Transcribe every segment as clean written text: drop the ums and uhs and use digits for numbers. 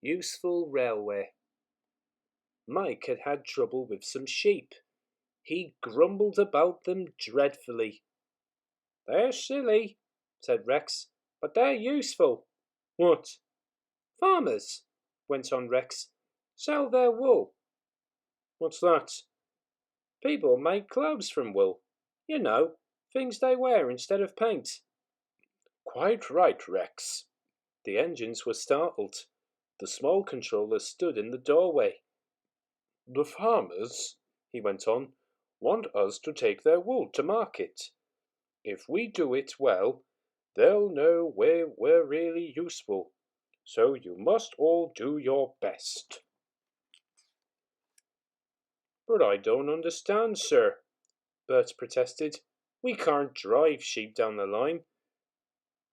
Useful railway. Mike had had trouble with some sheep. He grumbled about them dreadfully. "They're silly," said Rex, "but they're useful." "What?" "Farmers," went on Rex, "sell their wool." "What's that?" "People make clothes from wool. You know, things they wear instead of paint." "Quite right, Rex." The engines were startled. The small controller stood in the doorway. "The farmers," he went on, "want us to take their wool to market. If we do it well, they'll know we're really useful. So you must all do your best." "But I don't understand, sir," Bert protested. "We can't drive sheep down the line.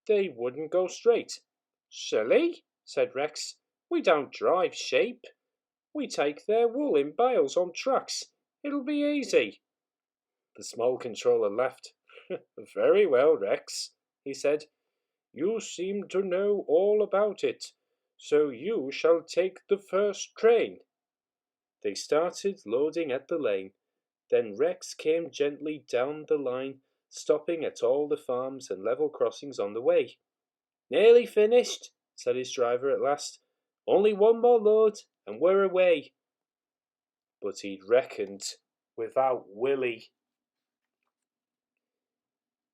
They wouldn't go straight." "Silly," said Rex. "We don't drive sheep. We take their wool in bales on trucks. It'll be easy." The small controller laughed. "Very well, Rex," he said. "You seem to know all about it, so you shall take the first train." They started loading at the lane. Then Rex came gently down the line, stopping at all the farms and level crossings on the way. "Nearly finished," said his driver at last. "Only one more load and we're away." But he'd reckoned without Willie.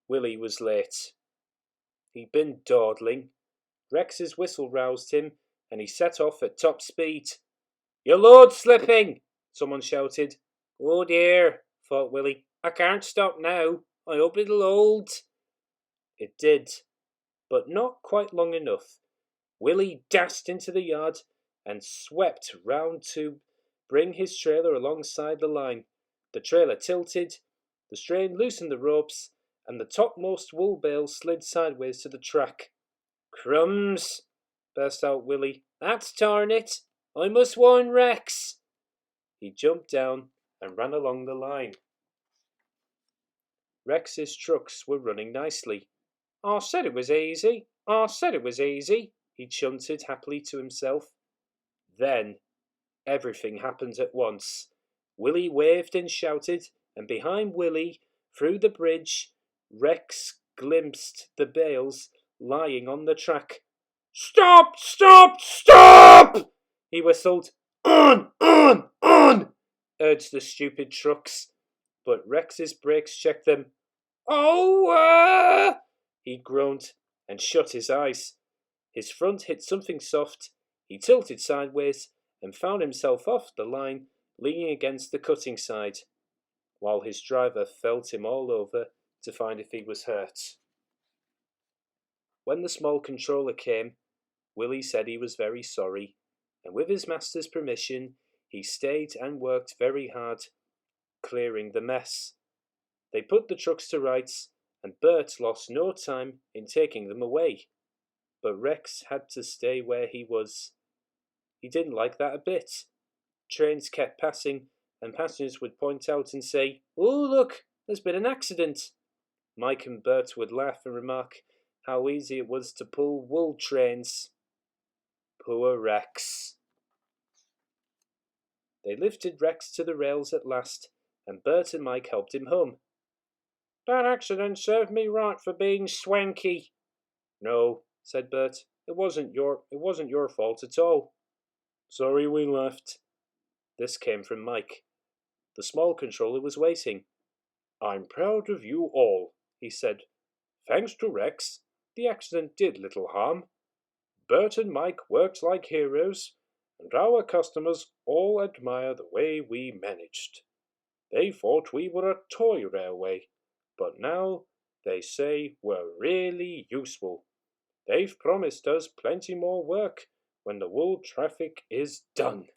Willie was late. He'd been dawdling. Rex's whistle roused him, and he set off at top speed. "Your load's slipping!" someone shouted. "Oh dear," thought Willie. "I can't stop now. I hope it'll hold." It did, but not quite long enough. Willie dashed into the yard and swept round to bring his trailer alongside the line. The trailer tilted, the strain loosened the ropes, and the topmost wool bale slid sideways to the track. "Crumbs!" burst out Willie. "That's torn it! I must warn Rex." He jumped down and ran along the line. Rex's trucks were running nicely. "I said it was easy! I said it was easy!" he chanted happily to himself. Then everything happened at once. Willie waved and shouted, and behind Willie, through the bridge, Rex glimpsed the bales lying on the track. "Stop! Stop! Stop!" he whistled. "On! On! On!" urged the stupid trucks, but Rex's brakes checked them. "Oh!" he groaned and shut his eyes. His front hit something soft. He tilted sideways and found himself off the line, leaning against the cutting side, while his driver felt him all over to find if he was hurt. When the small controller came, Willie said he was very sorry, and with his master's permission, he stayed and worked very hard, clearing the mess. They put the trucks to rights, and Bert lost no time in taking them away. But Rex had to stay where he was. He didn't like that a bit. Trains kept passing, and passengers would point out and say, "Oh, look, there's been an accident." Mike and Bert would laugh and remark how easy it was to pull wool trains. Poor Rex. They lifted Rex to the rails at last, and Bert and Mike helped him home. "That accident served me right for being swanky." "No," said Bert, it wasn't your fault at all." "Sorry we left." This came from Mike. The small controller was waiting. "I'm proud of you all," he said. "Thanks to Rex, the accident did little harm. Bert and Mike worked like heroes, and our customers all admire the way we managed. They thought we were a toy railway, but now they say we're really useful. They've promised us plenty more work when the wool traffic is done."